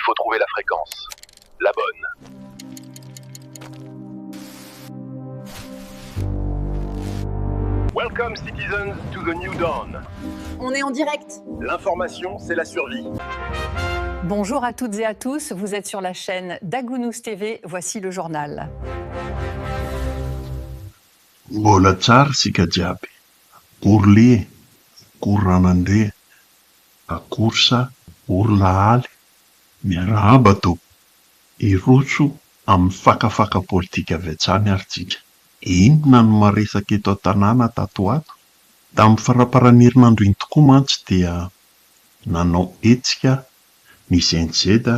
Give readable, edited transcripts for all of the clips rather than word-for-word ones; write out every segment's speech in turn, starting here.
faut trouver la fréquence. La bonne. Welcome citizens to the new dawn. On est en direct. L'information, c'est la survie. Bonjour à toutes et à tous, vous êtes sur la chaîne Dagounous TV, voici le journal. Mbola tsara sika jiaby. Orle, koranandre, akorsa, orlahaly, miarahaba to. Irotso amin'ny fakafaka politika avy hatrany ary tsika. Inona no maresaka eto an-tanàna tato ato? Tamin'ny faraparan'herinandro iny tokoa mantsy dia nanao hetsika ny ZZ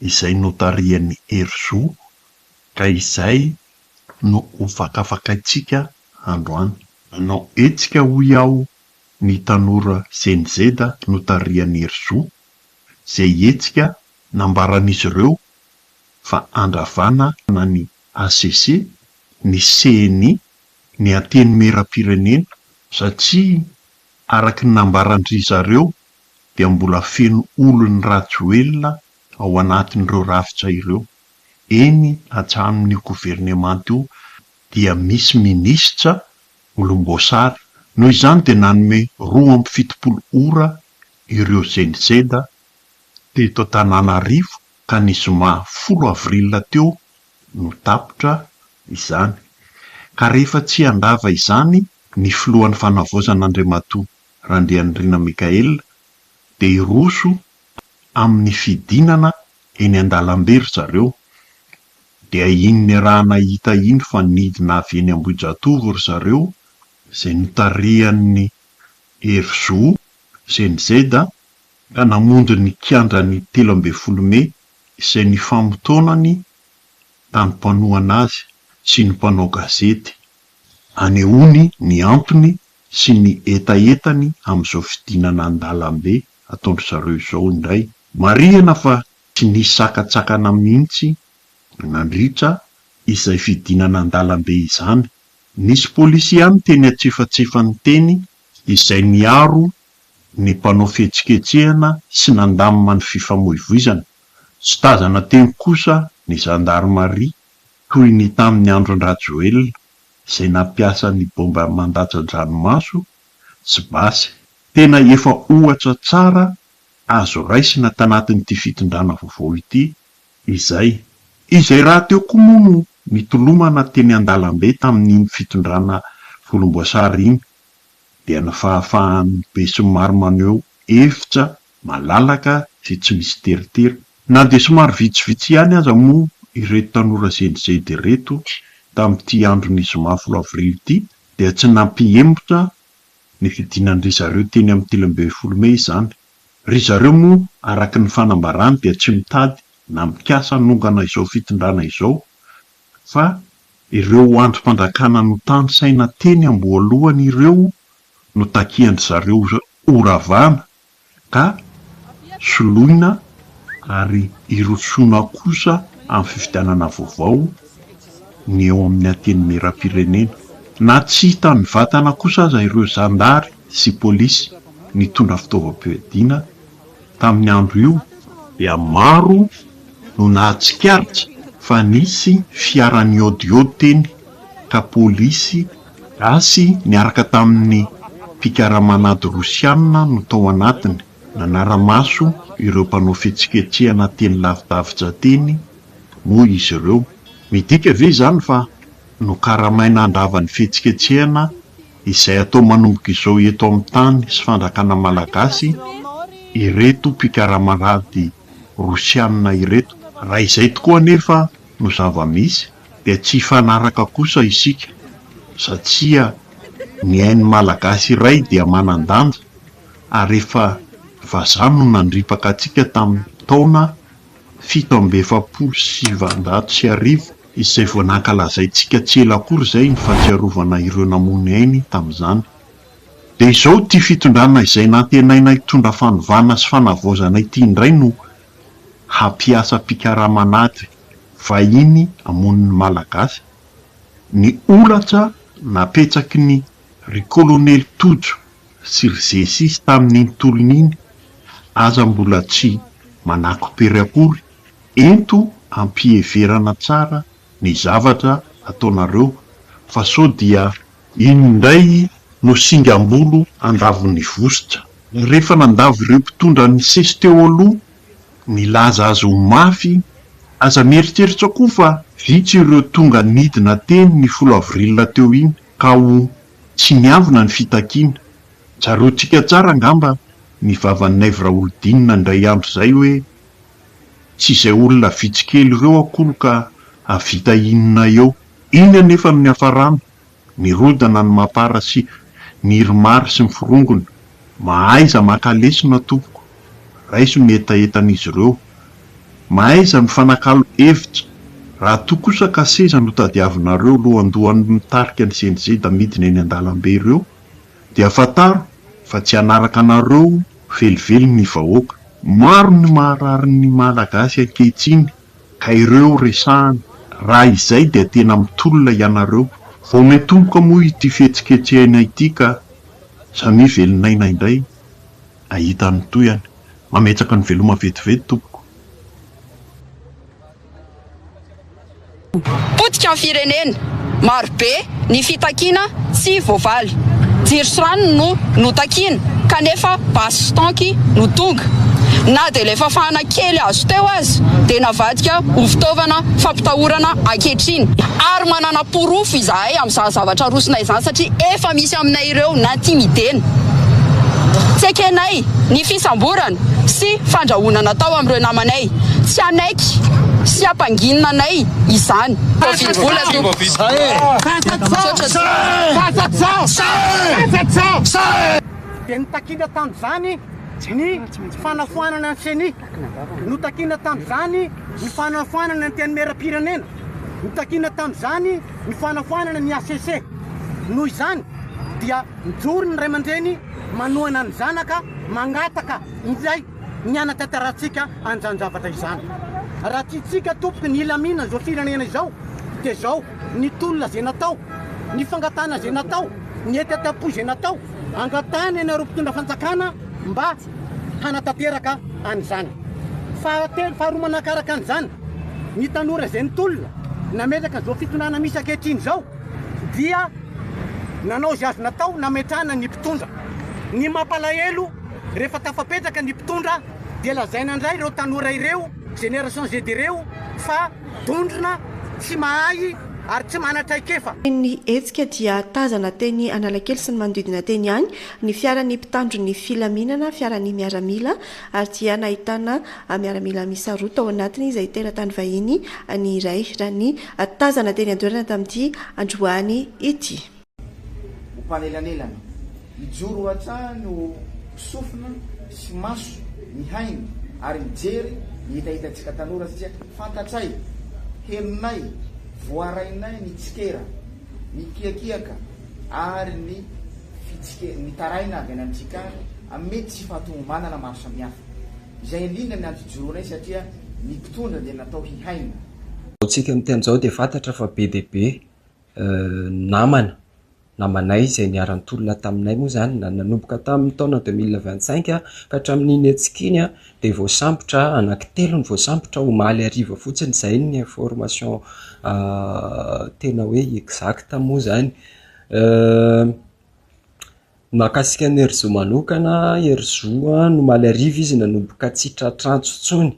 izay notarian'ny Herzog ka izay no ho fakafakaitsika androany. Nanao hetsika hoy aho ny tanora ZZ notarian'ny Herzog, izay hetsika nambaran'izy ireo fa andravana na ny ACC, ny CNI, ny anteny meram-pirenena satria araky ny nambarandry zareo dia mbola feno olony rajoelona ao anatin'ireo rafitra ireo. Eny hatramin'ny gouvernement io dia misy minisitra olomboasary. Noho izany dia nanome 12 ora ireo ZZ teto Antananarivo ka ny zoma 10 avril teo no tapitra izany. Ka rehefa tsy andava izany ny filohan'ny fanavaozan'Andriamatoa Randrianirina Mikaela dia iroso amin'ny fidinana eny an-dalambe ry zareo. Dia iny ny raha nahita iny fa nidina avy eny Ambohijatovo ry zareo izay notarian'ny Herzog ZZ ka namonjy ny kiandrany 13 Mey izay ny famotonany tany mpanohana azy sy ny mpanao gazety. Anehoany ny antony sy ny etaetany amin'izao fidinana an-dalambe ataondry zareo izao indray. Marihana fa tsy nisy sakatsakana mihitsy nandritra izay fidinana an-dalambe izany. Nisy polisy ihany teny antsefatsefany teny izay niaro ny mpanao fihetsiketsehana sy nandamina ny fifamoivoizana. Tsy tazana teny kosa ny zandarmaria toy ny tamin'ny andron'ny rajoelona izay nampiasa ny bomba mandatsa-dranomaso sy basy. Tena efa ohatra tsara azo raisina tanatin'ity fitondrana vaovao ity izay raha teo koa moa no nitolomana teny an-dalambe tamin'ny fitondrana volomboasary iny dia nafahafahan'ny be sy maro maneho hevitra malalaka sy tsy misy teritery. Na dia somary vitsivitsy ihany aza moa ireto tanora ZZ ireto tamin'ity andron'ny zoma 10 avril ity dia tsy nampihembotra ny fidinan'ry zareo teny amin'ny 13 Mey izany. Ry zareo moa araky ny fanambarany dia tsy mitady na mikasa nongana izao fitondrana izao fa ireo androm-pandrakana no tany saina teny amboalohany ireo no takiandry zareo oravana ka soloina ary irotsoana kosa amin'ny fifidianana vaovao ny eo amin'ny anteny meram-pirenena. Na tsy hita ny vatana kosa aza ireo zandary sy polisy nitondra fitaovam-piadiana tamin'ny andro io dia maro no nahatsikaritra fa nisy fiarany odiody teny ka polisy gasy niaraka tamin'ny mpikaramanady rosianina no tao anatiny. Nanara-maso ireo mpanao fihetsiketsehana teny lavidavitra teny moa izy ireo. Midika ve izany fa no karamaina andravan'ny fihetsiketsehana izay atao manomboka izao eto amin'ny tany sy fandrakana malagasy ireto mpikaramanady rosianina ireto. Raha izay tokoa anefa no zava-misy dia tsy fanaraka kosa isika satria ny hain'ny malagasy iray dia manan-danja ary rehefa vazaha no nandripaka antsika tamin'ny taona 1790 izay vao nankalazaintsika tsy ela akory izay ny fahatsiarovana ireo namony ainy tamin'izany. Dia izao ity fitondrana izay nantenaina hitondra fanovana sy fanavaozana ity indray no hampiasa mpikaramanady vahiny amonin'ny malagasy. Ny olatra napetsaky ny ry kolonely Tojo sy ry Zesisy tamin'iny tolon'iny aza mbola tsy manako-pery akory ento ampieverana tsara ny zavatra ataonareo fa sao dia indray no singam-bolo andavon'ny vosotra. Rehefa nandavo ireo mpitondra ny sesy teo aloha nilaza azy ho mafy, aza mieritreritra koa fa vitsy ireo tonga nidina teny ny 10 avril teo iny ka ho tsy niavina ny fitakiana. Tsarotsika tsara angamba ny vavan'ny Naivoraolodinina indray andro zay hoe tsy izay olona vitsikely ireo akono ka avita inona eo. Iny anefa amin'ny hafarana mirodana ny mapara sy miromary sy mifirongona. Mahaiza makalesona tompoko, raiso mietaetan'izy ireo, mahaiza mifanakalo hevitra. Raha toa kosa ka seza no tadiavinareo lohandohan'ny mitarika ny CNG da midina eny an-dalambe ireo, dia fataro fa tsy hanaraka anareo velively ny vahoaka. Maro ny maharary ny malagasy ankehitriny ka ireo resahana. Raha izay dia tena mitolona ianareo. Vao metomboka moa ity fetsiketsehana ity ka samy velinaina indray ahita ny toyany. Mametsaka ny veloma vetivety tompoko. Potika ny firenena, marobe ny fitakiana tsy voavaly. Jiro sy rano no takiana kanefa basy stanky no tonga. Na dia ilay fafana kely azo teo azy dia navadika ho fitaovana fampitahorana ankehitriny. Ary manana porofo izahay amin'izany zavatra rosina izany satria efa misy aminay ireo nantimidena. Tsy ekenay ny fisamborana sy fandrahoana natao amin'ireo namanay. Tsy anaiky sy ampanginina anay izany. Dia nitakiana tamin'izany ny fanafoanana ny CENI, notakiana tamin'izany ny fanafoanana ny teny-meram-pirenena, notakiana tamin'izany ny fanafoanana ny ACC. Noho izany dia mijoro ny ray aman-dreny manohana ny zanaka mangataka izay nianatra taratsika an'izany zavatra izany. Raha tiatsika tompoko ny ilamina zao firenena izao dia izao ny tolona izay natao, ny fangatana izay natao, ny etetam-po izay natao, angatana ianareo mpitondra fanjakana mba hanatanteraka an'izany. Faharoa manakaraka an'izany, ny tanora izay nitolona nametraka izao fitondrana misy ankehitriny izao dia nanao izay azo natao nametrahana ny mpitondra. Ny mampalahelo rehefa tafapetraka ny mpitondra dia lazaina indray ireo tanora ireo, génération Z ireo fa dondrona tsy mahay ary tsy manatraikefa. Ny hetsika dia tazana teny Analakely sy ny manodidina teny any ny fiaran'ny mpitandro ny filaminana, fiaran'ny miaramila, ary dia nahitana miaramila misa roa tao anatiny izay teratany vahiny ny iray raha ny tazana teny an-doerana tamin'ity androany ity. Mpanelanelana mijoro hatrany ho sofina sy maso ny hainy ary mijery hitahitantsika tanora satria fantatray herinay voarainay ny tsikera, ny kiakiaka ary ny ny taraina avy any amintsika mety tsy fahatongomanana maro samihafa. Izay indrindra ny antijoroanay satria ny mpitondra dia natao hihaina. Tsika amin'izao dia fantatra fa be dia be namanay izay niara-nitolona taminay moa zany nanomboka tamin'ny taona 2025 ka hatramin'iny etsikiny dia voasambotra anankitelo ny voasambotra omaly ariva fotsiny. Izay ny information tena hoe exact moa zany. Mahakasika ny Herzog manokana, Herzog nomaly ariva izy nanomboka tsy tratrantso tsony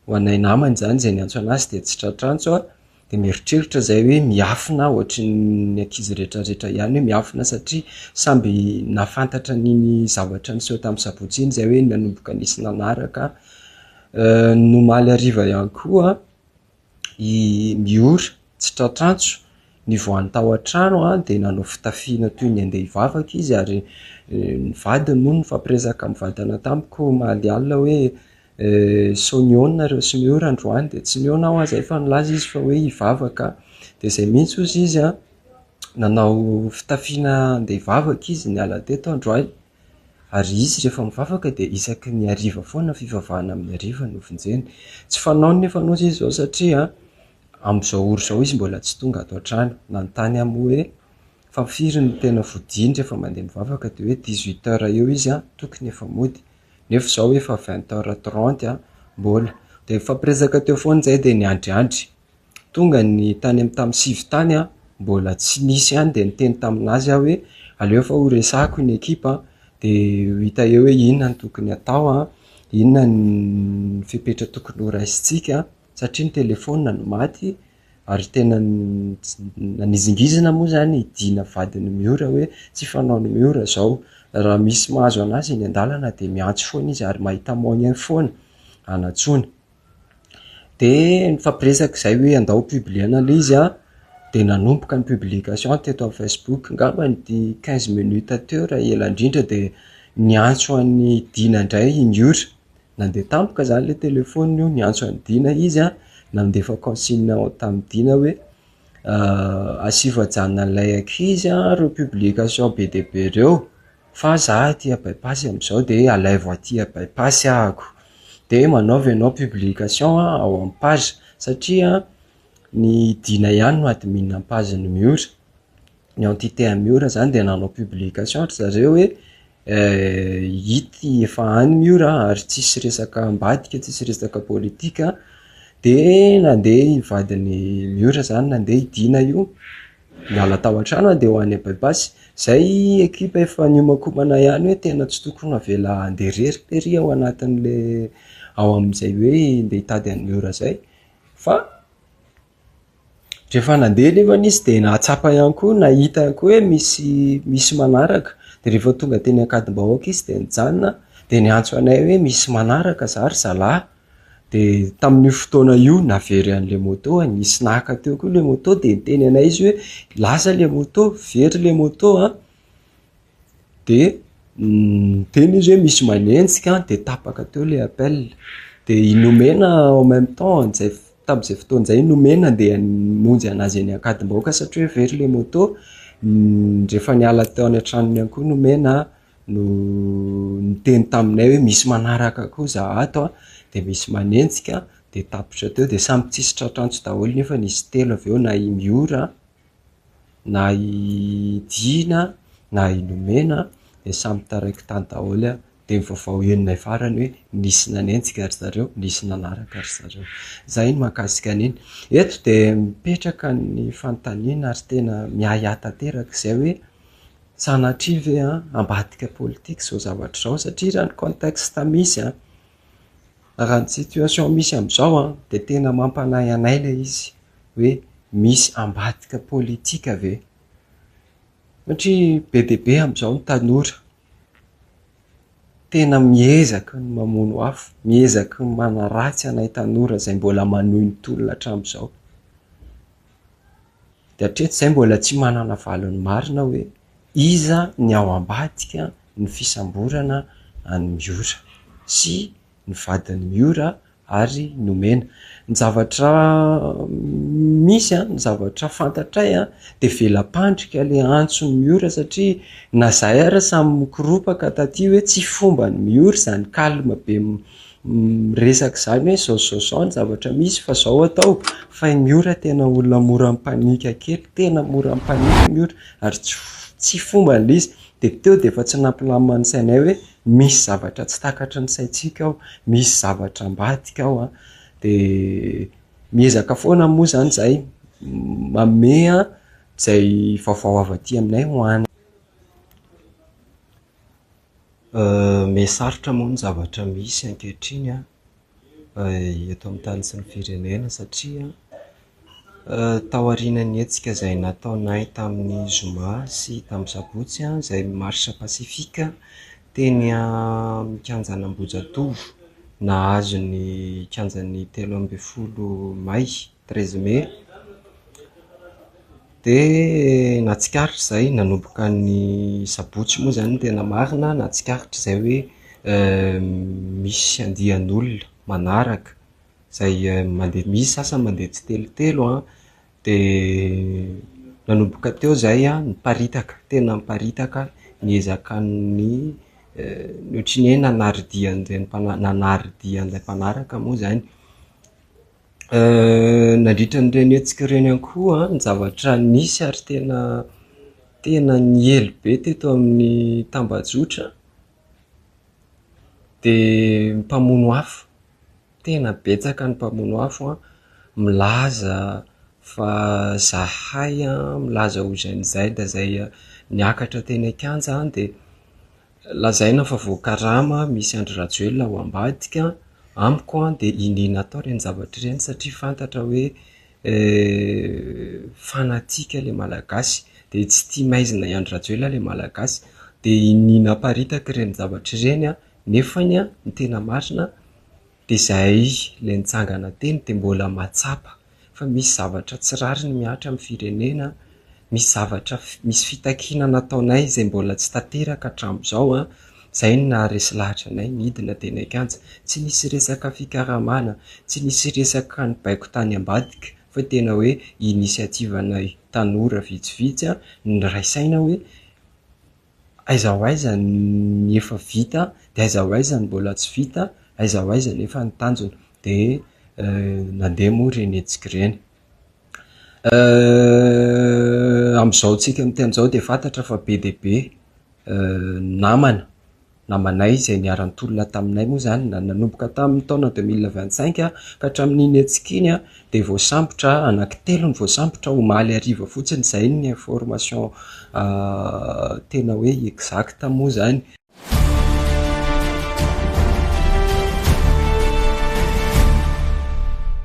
ho anay namany zany izay niantso anazy dia tsy tratrantso dia mieritreritra zay hoe miafina ohatry ny ankizy rehetrarehetra ihany hoe miafina satria samby nafantatra niny zavatra niseho tamin'ny sabotsy iny zay hoe nanomboka nisy nanaraka. Nomaly ariva ihany koa miora tsy tratrantso ny voan'ny tao an-trano dia nanao fitafiana toy ny andeha hivavaka izy ary ny vadiny moa no fampiresaka amin'ny vadana tamiko mahaly alina hoe sao niona reo sy miora androany dia tsy niona aho azy fa nilaza izy fa hoe hivavaka dia izay mihitsy ozy izy nanao fitafiana andeha hivavaka izy niala teto androany ary izy rehefa mivavaka dia isaky ny ariva foana fivavahana amin'ny ariva no vinjeny. Tsy fanao nefa nozy izy zao satria amin'izao oro zao izy mbola tsy tonga ato an-trano. Nanontany amin'ny hoe fa firy ny tena vodiny rehefa mandeha mivavaka dia hoe 18 heures eo izy tokony efa mody nefa izao efa 20h30 mbola de fampiresaka teo foana zay de niandriandry tonga ny tany amy tamy sivy tany a mbola tsy nisy any de niteny taminazy aho hoe aleo fa ho resako ny ekipa de hita eo hoe inona ny tokony atao a inona ny fipetra tokony ho raisitsika satria ny telefona no maty ary tena nanizingizina moa zany idina vadiny miora hoe tsy fanao ny miora zao raha misy mahazo anazy eny an-dalana de miantso foana izy ary mahita moyen foana anatsony de nifampiresaka zay hoe andao publiana le izy a de nanomboka ny publication teto amin'ny Facebook ngamba ny 15 minutes teo raha ela indrindra de niantso an'ny dina indray miora nandeha tampoka zany le telefony io niantso an'ny dina izy a nandefa consigne tamin'ny dina hoe asiva janona an'ilay ankizy a reo publication be de be reo fa za tia bypassy am'izao de alaivo aty bypassy ahako de manaovy ianao publication ao amin'ny page satria ny dina ihany no admin amin'ny page ny miora ny entité amin'ny miora zany de nanao publication ry zareo hoe hity efa any miora ary tsisy resaka ambadika tsisy resaka politika de nandeha ivadiny miora zany nandeha idina io miala tao an-trano de ho any bypassy zay ekipa efa niomakomana ihany hoe tena tsy tokony avela anderery ao anatin'le ao am'izay hoe nde hitady any miora zay fa rehefa nandeha nefa izy de nahatsapa ihany koa nahita ihany koa hoe misy manaraka de rehefa tonga teny ankadimbahoaka izy de nijanona de niantso anay hoe misy manaraka zary zalahy de tamin'io fotoana io navery an'le moto nisy nahaka teo koa le moto de niteny anay izy hoe lasa le moto very le moto a de teny izy hoe misy manenjika de tapaka teo le appel de inomena en même temps zay tam'izay fotoana zay nomena de monjy anazy any ankadimbahoaka satria hoe very le moto rehefa niala teo any an-tranony ihany koa nomena no niteny taminay hoe misy manaraka koa za ato a de misy manenjika de tapitra teo de samy tsisy tratrantsy daholo nefa nisy telo aveo na i miora na i dina na i nomena de samy taraiky tany daholo a de mivavao enina farany hoe nisy nanenjika ry zareo nisy nanaraka ry zareo zay no mahakasika an'iny eto de mipetraka ny fanontaniana ary tena miaya tanteraka zay hoe sanatria ve a ambadika politika zao zavatra zao satria raha ny contexte misy a raha ny situation misy am'izao a de tena mampanay anay le izy hoe misy ambadika politika ve satria be de be am'izao ny tanora tena miezaka ny mamono afo miezaka ny manaratsy anay tanora zay mbola manohy ny tolona hatram'izao de hatreto zay mbola tsy manana valony marina hoe iza ny ao ambadika ny fisamborana any miora sy ny vadiny miora ary nomena ny zavatra misy a ny zavatra fantatray a de velapandrika le antsony miora satria na zay ara samy mikoropaka taty hoe tsy fomba ny miora zany kalma be miresaka zany hoe zao ny zavatra misy fa zao atao fa ny miora tena olona mora mipanika kely tena mora mipanika miora ary tsy fomba n'le izy de teo de efa tsy nampilamina ny sainay hoe misy zavatra tsy takatra ny saitsika ao misy zavatra ambadika ao a de miezaka foana moa zany zay mamea zay vaovao avy aty aminay hoany mesarotra moa ny zavatra misy ankehitriny a eto amin'ny tany sy ny firenena satria tao aorianany etsika zay nataonay tamin'ny zoma sy tamin'ny sabotsy a zay marche pacifique teny mikanjan'Ambohijatovo nahazo ny kianjan'ny 13 May 13 Mai de natsikaritra zay nanomboka ny sabotsy moa zany tena marina natsikaritra zay hoe misy andian'olona manaraka zay mandeha misy sasany mandeha tsy telotelo a de nanomboka teo zay a niparitaka tena niparitaka niezaka ny ohatriny hoe nanaridian'ilay mpanaraka moa zany nandritra nyreny etsika reny ihany koa ny zavatra nisy ary tena niely be teto amin'ny Tambajotra de mpamono afo tena betsaka ny mpamono afo a milaza fa zahay a milaza ho zain'izay da zay niakatra teny Akanja dia lazaina fa voakarama misy Andry Rajoelina ho ambadika amiko a dia inina atao reny zavatra ireny satria fantatra hoe fanatika le malagasy dia tsy tia maizina i Andry Rajoelina le malagasy dia inina paritaka ireny zavatra ireny a nefany a ny tena marina dia zay le nitsangana teny dia mbola matsapa fa misy zavatra tsy rariny miatra amin'ny firenena, misy zavatra misy fitakiana nataonay izay mbola tsy tanteraka hatramin'izao a, zay no naharesy lahatra anay midina teny Akanja. Tsy nisy resaka fikaramana, tsy nisy resaka ny baiko tany ambadika fa tena hoe inisiativanay tanora vitsivitsy a niraisaina hoe aiza ho aiza ny efa vita dia aiza ho aiza ny mbola tsy vita, aiza ho aiza nefa ny tanjona dia nandeha moa reny hetsika ireny. Amin'izao tsika miteny izao dia fantatra fa be dia be namanay izay niara-tolona taminay moa zany nanomboka tamin'ny taona 2025 ka hatramin'iny hetsika iny a dia voasambotra anankitelo ny voasambotra omaly hariva fotsiny, zay ny information tena hoe exact moa zany.